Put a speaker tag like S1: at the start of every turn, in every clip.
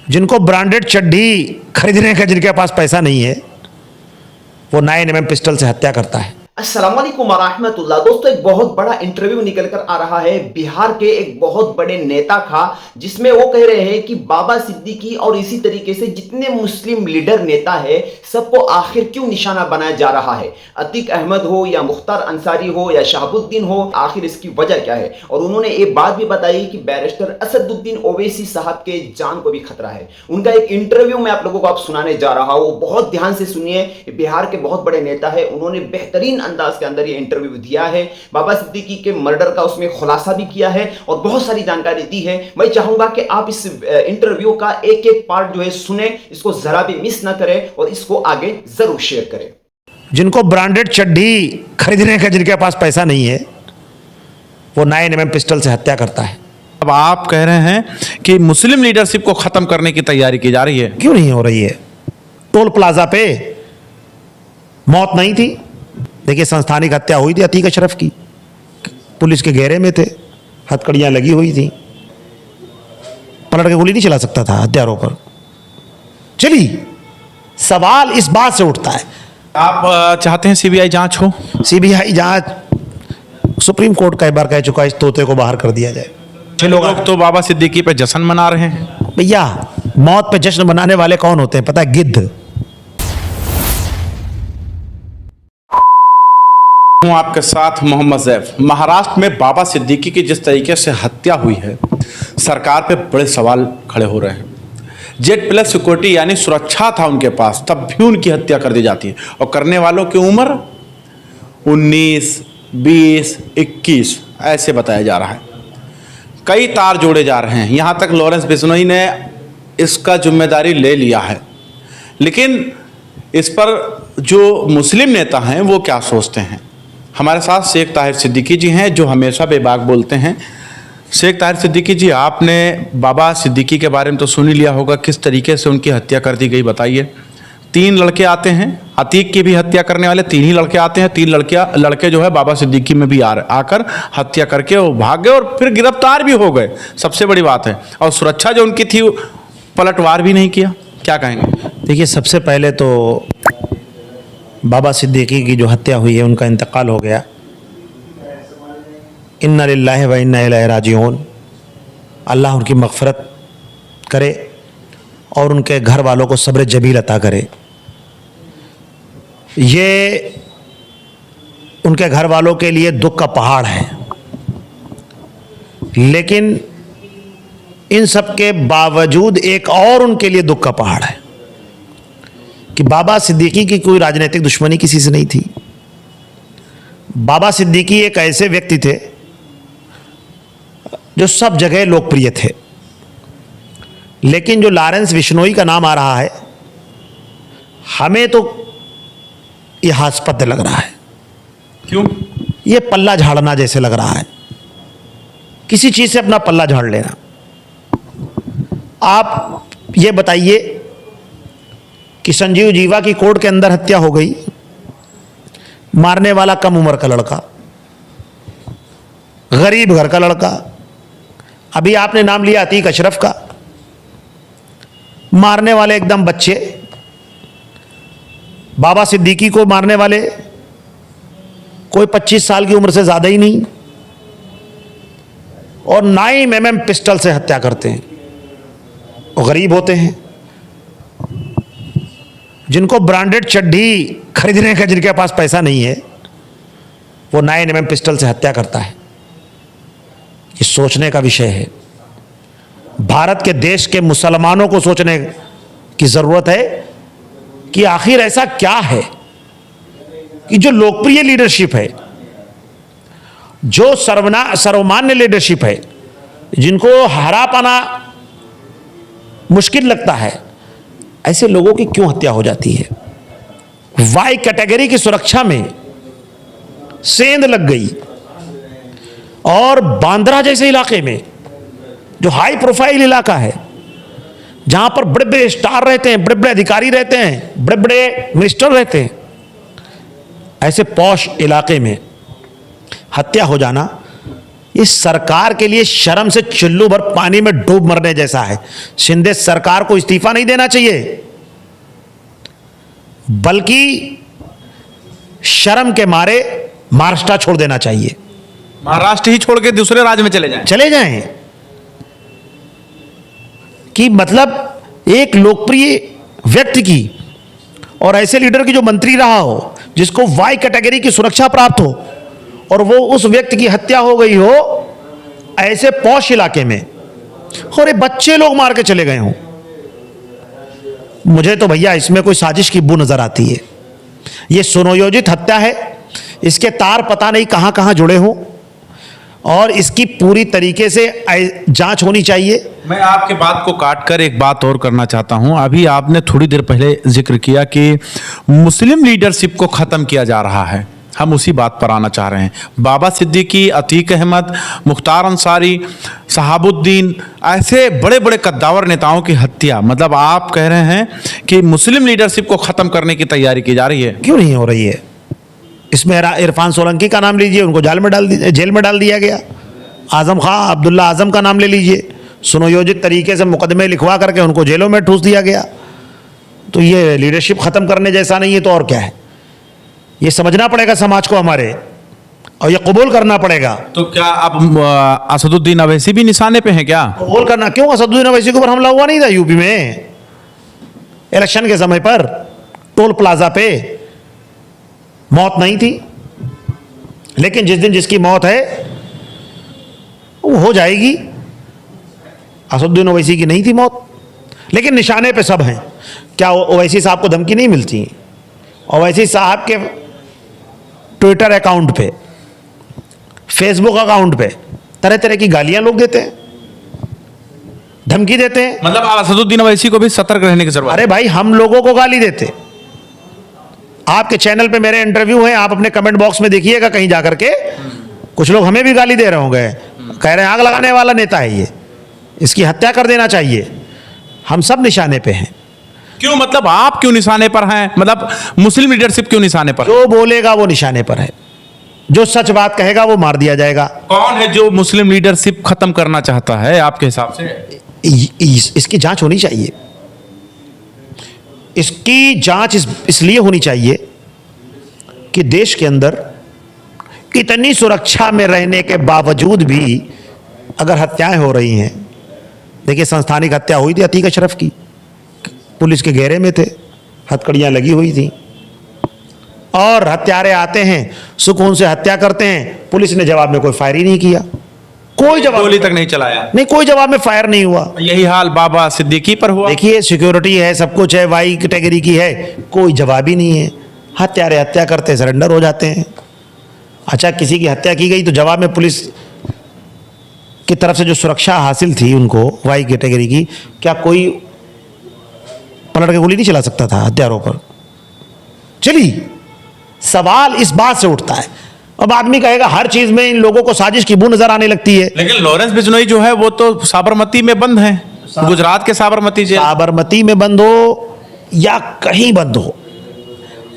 S1: जिनको ब्रांडेड चड्डी खरीदने का जिनके पास पैसा नहीं है, वो 9mm पिस्टल से हत्या करता है।
S2: अस्सलाम वालेकुम वरहमतुल्लाह। दोस्तों, एक बहुत बड़ा इंटरव्यू निकल कर आ रहा है बिहार के एक बहुत बड़े नेता का, जिसमें वो कह रहे हैं कि बाबा सिद्दीकी और इसी तरीके से जितने मुस्लिम लीडर नेता है सबको आखिर क्यों निशाना बनाया जा रहा है। अतीक अहमद हो या मुख्तार अंसारी हो या शहाबुद्दीन हो, आखिर इसकी वजह क्या है। और उन्होंने एक बात भी बताई कि बैरिस्टर असदुद्दीन ओवैसी साहब के जान को भी खतरा है। उनका एक इंटरव्यू मैं आप लोगों को आप सुनाने जा रहा हूं, बहुत ध्यान से सुनिए। बिहार के बहुत बड़े नेता है, उन्होंने बेहतरीन अंदाज के अंदर ये इंटरव्यू दिया है। बाबा सिद्दीकी के मर्डर का उसमें खुलासा भी किया है और बहुत सारी जानकारी दी है। मैं चाहूंगा कि आप इस इंटरव्यू का एक एक पार्ट जो है सुने, इसको जरा भी मिस ना करें और इसको आगे जरूर शेयर करें।
S1: जिनको ब्रांडेड चड्डी खरीदने का जिनके पास पैसा नहीं है, वो 9mm पिस्टल से हत्या करता है।
S3: अब आप कह रहे हैं कि मुस्लिम लीडरशिप को खत्म करने की तैयारी की जा रही है।
S1: क्यों नहीं हो रही है? टोल प्लाजा पे मौत नहीं थी? देखिए, संस्थानिक हत्या हुई थी अतीक अशरफ की, पुलिस के घेरे में थे, हथकड़ियां लगी हुई थी, पलट के गोली नहीं चला सकता था हत्यारों पर। चली, सवाल इस बात से उठता है,
S3: आप चाहते हैं सीबीआई जांच हो?
S1: सीबीआई जांच सुप्रीम कोर्ट कई बार कह चुका है, इस तोते को बाहर कर दिया जाए।
S3: लोग तो बाबा सिद्दीकी पे जश्न मना रहे हैं।
S1: भैया, मौत पे जश्न मनाने वाले कौन होते हैं पता है? गिद्ध।
S3: हूं आपके साथ मोहम्मद जैफ। महाराष्ट्र में बाबा सिद्दीकी की जिस तरीके से हत्या हुई है, सरकार पे बड़े सवाल खड़े हो रहे हैं। जेड प्लस सिक्योरिटी यानी सुरक्षा था उनके पास, तब भी उनकी हत्या कर दी जाती है और करने वालों की उम्र 19, 20, 21 ऐसे बताया जा रहा है। कई तार जोड़े जा रहे हैं, यहाँ तक लॉरेंस बिश्नोई ने इसका जिम्मेदारी ले लिया है। लेकिन इस पर जो मुस्लिम नेता हैं वो क्या सोचते हैं? हमारे साथ शेख ताहिर सिद्दीकी जी हैं, जो हमेशा बेबाक बोलते हैं। शेख ताहिर सिद्दीकी जी, आपने बाबा सिद्दीकी के बारे में तो सुन ही लिया होगा, किस तरीके से उनकी हत्या कर दी गई बताइए। 3 लड़के आते हैं, अतीक की भी हत्या करने वाले 3 ही लड़के आते हैं। 3 लड़के जो है बाबा सिद्दीकी में भी आकर हत्या करके वो भाग गए और फिर गिरफ्तार भी हो गए, सबसे बड़ी बात है। और सुरक्षा जो उनकी थी, पलटवार भी नहीं किया। क्या कहेंगे?
S1: देखिए, सबसे पहले तो बाबा सिद्दीकी की जो हत्या हुई है, उनका इंतकाल हो गया। इन्ना लिल्लाहि व इन्ना इलैहि राजिऊन। अल्लाह उनकी मग़फ़िरत करे और उनके घर वालों को सब्र जमील अता करे। ये उनके घर वालों के लिए दुख का पहाड़ है। लेकिन इन सब के बावजूद एक और उनके लिए दुख का पहाड़ है कि बाबा सिद्दीकी की कोई राजनीतिक दुश्मनी किसी से नहीं थी। बाबा सिद्दीकी एक ऐसे व्यक्ति थे जो सब जगह लोकप्रिय थे। लेकिन जो लॉरेंस बिश्नोई का नाम आ रहा है, हमें तो यह हास्यास्पद लग रहा है।
S3: क्यों?
S1: ये पल्ला झाड़ना जैसे लग रहा है, किसी चीज़ से अपना पल्ला झाड़ लेना। आप ये बताइए कि संजीव जीवा की कोर्ट के अंदर हत्या हो गई, मारने वाला कम उम्र का लड़का, गरीब घर का लड़का। अभी आपने नाम लिया अतीक अशरफ का, मारने वाले एकदम बच्चे। बाबा सिद्दीकी को मारने वाले कोई 25 साल की उम्र से ज़्यादा ही नहीं, और 9mm पिस्टल से हत्या करते हैं। वो गरीब होते हैं। जिनको ब्रांडेड चड्डी खरीदने का जिनके पास पैसा नहीं है, वो 9mm पिस्टल से हत्या करता है। ये सोचने का विषय है। भारत के देश के मुसलमानों को सोचने की ज़रूरत है कि आखिर ऐसा क्या है कि जो लोकप्रिय लीडरशिप है, जो सर्वमान्य लीडरशिप है, जिनको हरा पाना मुश्किल लगता है, ऐसे लोगों की क्यों हत्या हो जाती है? वाई कैटेगरी की सुरक्षा में सेंध लग गई और बांद्रा जैसे इलाके में, जो हाई प्रोफाइल इलाका है, जहां पर बड़े बड़े स्टार रहते हैं, बड़े बड़े अधिकारी रहते हैं, बड़े बड़े मिनिस्टर रहते हैं, ऐसे पॉश इलाके में हत्या हो जाना, ये इस सरकार के लिए शर्म से चुल्लू भर पानी में डूब मरने जैसा है। शिंदे सरकार को इस्तीफा नहीं देना चाहिए, बल्कि शर्म के मारे महाराष्ट्र छोड़ देना चाहिए।
S3: महाराष्ट्र ही छोड़ के दूसरे राज्य में चले जाएं।
S1: कि मतलब एक लोकप्रिय व्यक्ति की और ऐसे लीडर की जो मंत्री रहा हो, जिसको वाई कैटेगरी की सुरक्षा प्राप्त हो, और वो उस व्यक्ति की हत्या हो गई हो ऐसे पौष इलाके में, और ये बच्चे लोग मार के चले गए हों। मुझे तो भैया इसमें कोई साजिश की बू नजर आती है। ये सुनियोजित हत्या है, इसके तार पता नहीं कहां कहां जुड़े हों, और इसकी पूरी तरीके से जांच होनी चाहिए।
S3: मैं आपके बात को काटकर एक बात और करना चाहता हूं। अभी आपने थोड़ी देर पहले जिक्र किया कि मुस्लिम लीडरशिप को खत्म किया जा रहा है, हम उसी बात पर आना चाह रहे हैं। बाबा सिद्दीकी, अतीक अहमद, मुख्तार अंसारी, शहाबुद्दीन, ऐसे बड़े बड़े कद्दावर नेताओं की हत्या, मतलब आप कह रहे हैं कि मुस्लिम लीडरशिप को खत्म करने की तैयारी की जा रही है।
S1: क्यों नहीं हो रही है? इसमें इरफान सोलंकी का नाम लीजिए, उनको जेल में डाल दिया गया। आजम खां, अब्दुल्ला आजम का नाम ले लीजिए, सुनियोजित तरीके से मुकदमे लिखवा करके उनको जेलों में ठूस दिया गया। तो ये लीडरशिप खत्म करने जैसा नहीं है तो और क्या है? ये समझना पड़ेगा समाज को हमारे, और ये कबूल करना पड़ेगा।
S3: तो क्या अब असदुद्दीन अवैसी भी निशाने पे हैं क्या?
S1: कबूल करना क्यों? असदुद्दीन अवैसी के ऊपर हमला हुआ नहीं था यूपी में इलेक्शन के समय पर? टोल प्लाजा पे मौत नहीं थी, लेकिन जिस दिन जिसकी मौत है वो हो जाएगी। असदुद्दीन ओवैसी की नहीं थी मौत, लेकिन निशाने पे सब हैं। क्या ओवैसी साहब को धमकी नहीं मिलती? ओवैसी साहब के ट्विटर अकाउंट पे, फेसबुक अकाउंट पे तरह तरह की गालियां लोग देते हैं, धमकी देते हैं।
S3: मतलब असदुद्दीन अवैसी को भी सतर्क रहने की जरूरत है।
S1: अरे भाई, हम लोगों को गाली देते। आपके चैनल पे मेरे इंटरव्यू हैं, आप अपने कमेंट बॉक्स में देखिएगा कहीं जाकर के, कुछ लोग हमें भी गाली दे रहे होंगे, कह रहे हैं आग लगाने वाला नेता है ये, इसकी हत्या कर देना चाहिए। हम सब निशाने पे हैं।
S3: क्यों? मतलब आप क्यों निशाने पर हैं? मतलब मुस्लिम लीडरशिप क्यों निशाने पर?
S1: जो बोलेगा वो निशाने पर है, जो सच बात कहेगा वो मार दिया जाएगा।
S3: कौन है जो मुस्लिम लीडरशिप खत्म करना चाहता है आपके हिसाब से?
S1: इसकी जांच होनी चाहिए। इसकी जांच इसलिए होनी चाहिए कि देश के अंदर इतनी सुरक्षा में रहने के बावजूद भी अगर हत्याएं हो रही हैं। देखिए, संस्थानिक हत्या हुई थी अतीक अशरफ की, पुलिस के घेरे में थे, हथकड़ियां लगी हुई थी, और हत्यारे आते हैं, सुकून से हत्या करते हैं, पुलिस ने जवाब में कोई फायर ही नहीं किया, कोई जवाब,
S3: गोली तक नहीं चलाया,
S1: नहीं, कोई जवाब में फायर नहीं हुआ।
S3: यही हाल बाबा सिद्दीकी पर हुआ।
S1: देखिए, सिक्योरिटी है, सब कुछ है, वाई कैटेगरी की है, कोई जवाब ही नहीं है। हत्यारे हत्या करते सरेंडर हो जाते हैं। अच्छा, किसी की हत्या की गई तो जवाब में पुलिस की तरफ से जो सुरक्षा हासिल थी उनको, वाई कैटेगरी की, क्या कोई पलट के गोली नहीं चला सकता था हत्यारों पर? चली। सवाल इस बात से उठता है। अब आदमी कहेगा हर चीज में इन लोगों को साजिश की बू नजर आने लगती है।
S3: लेकिन लॉरेंस बिश्नोई जो है वो तो साबरमती में बंद है, गुजरात के साबरमती जेल।
S1: साबरमती में बंद हो या कहीं बंद हो,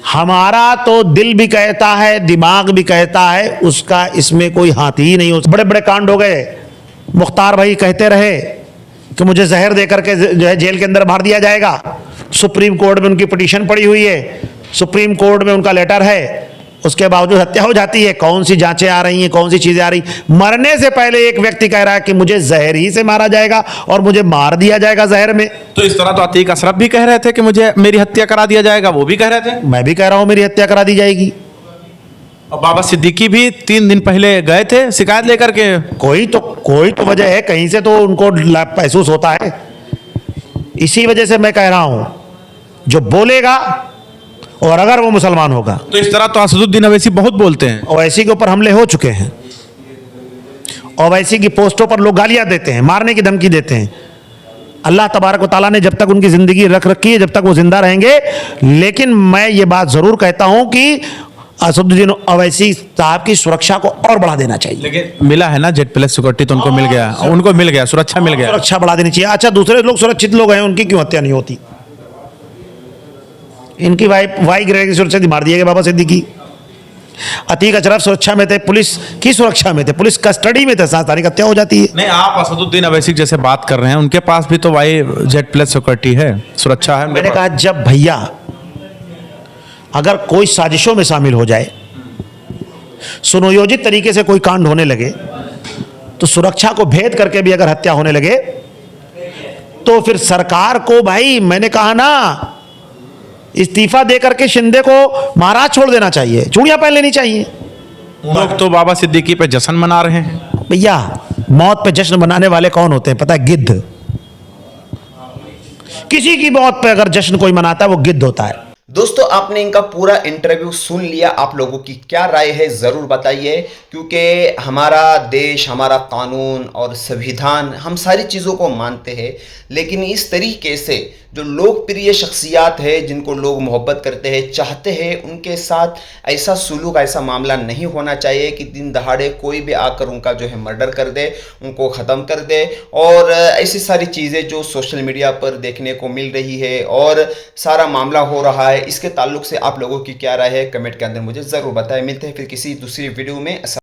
S1: हमारा तो दिल भी कहता है, दिमाग भी कहता है, उसका इसमें कोई हाथ ही नहीं हो। बड़े बड़े कांड हो गए। मुख्तार भाई कहते रहे कि मुझे जहर देकर के जो है जेल के अंदर भर दिया जाएगा। सुप्रीम कोर्ट में उनकी पिटीशन पड़ी हुई है, सुप्रीम कोर्ट में उनका लेटर है, उसके बावजूद हत्या हो जाती है। कौन सी जांचें आ रही हैं, कौन सी चीजें आ रही? मरने से पहले एक व्यक्ति कह रहा है कि मुझे जहर ही से मारा जाएगा और मुझे मार दिया जाएगा जहर में।
S3: तो इस तरह तो अतीक अशरफ भी कह रहे थे कि मुझे मेरी हत्या करा दिया जाएगा, वो भी कह रहे थे।
S1: मैं भी कह रहा हूं मेरी हत्या करा दी जाएगी।
S3: और बाबा सिद्दीकी भी 3 दिन पहले गए थे शिकायत लेकर के।
S1: कोई तो वजह है, कहीं से तो उनको महसूस होता है। इसी वजह से मैं कह रहा हूं, जो बोलेगा, और अगर वो मुसलमान होगा,
S3: तो इस तरह तो असदुद्दीन अवैसी बहुत बोलते हैं।
S1: ओवैसी के ऊपर हमले हो चुके हैं, ओवैसी की पोस्टों पर लोग गालियां देते हैं, मारने की धमकी देते हैं। अल्लाह तबारक व तआला ने जब तक उनकी जिंदगी रख रखी है, जब तक वो जिंदा रहेंगे। लेकिन मैं ये बात जरूर कहता हूं कि असदुद्दीन ओवैसी साहब की सुरक्षा को और बढ़ा देना चाहिए।
S3: लेकिन मिला है ना Z+ सिक्योरिटी, तो उनको मिल गया, सुरक्षा मिल गया।
S1: सुरक्षा बढ़ा देनी चाहिए। अच्छा, दूसरे लोग सुरक्षित लोग हैं, उनकी क्यों हत्या नहीं होती? इनकी वाई ग्रेड की सुरक्षा मार दिया गया बाबा सिद्दीकी। अतीक अशरफ सुरक्षा में थे, पुलिस की सुरक्षा में थे, पुलिस कस्टडी में थे, सांस्थानिक हत्या हो जाती है।
S3: नहीं, आप असदुद्दीन अवैसी जैसे बात कर रहे हैं, उनके पास भी तो YZ+ सिक्योरिटी है, सुरक्षा है।
S1: मैंने कहा जब भैया अगर कोई साजिशों में शामिल हो जाए, सुनियोजित तरीके से कोई कांड होने लगे, तो सुरक्षा को भेद करके भी अगर हत्या होने लगे, तो फिर सरकार को, भाई मैंने कहा ना, इस्तीफा दे करके शिंदे को महाराज छोड़ देना चाहिए, चूड़ियां पहन लेनी चाहिए।
S3: लोग तो बाबा सिद्दीकी पे जश्न मना रहे हैं।
S1: भैया मौत पे जश्न मनाने वाले कौन होते हैं पता है? गिद्ध। किसी की मौत पे अगर जश्न कोई मनाता है वो गिद्ध होता है।
S2: दोस्तों, आपने इनका पूरा इंटरव्यू सुन लिया। आप लोगों की क्या राय है जरूर बताइए, क्योंकि हमारा देश, हमारा कानून और संविधान, हम सारी चीज़ों को मानते हैं, लेकिन इस तरीके से जो लोकप्रिय शख्सियात है, जिनको लोग मोहब्बत करते हैं, चाहते हैं, उनके साथ ऐसा सुलूक, ऐसा मामला नहीं होना चाहिए कि दिन दहाड़े कोई भी आकर उनका जो है मर्डर कर दे, उनको ख़त्म कर दे। और ऐसी सारी चीज़ें जो सोशल मीडिया पर देखने को मिल रही है और सारा मामला हो रहा है, इसके ताल्लुक से आप लोगों की क्या राय है कमेंट के अंदर मुझे ज़रूर बताएं। मिलते हैं फिर किसी दूसरी वीडियो में।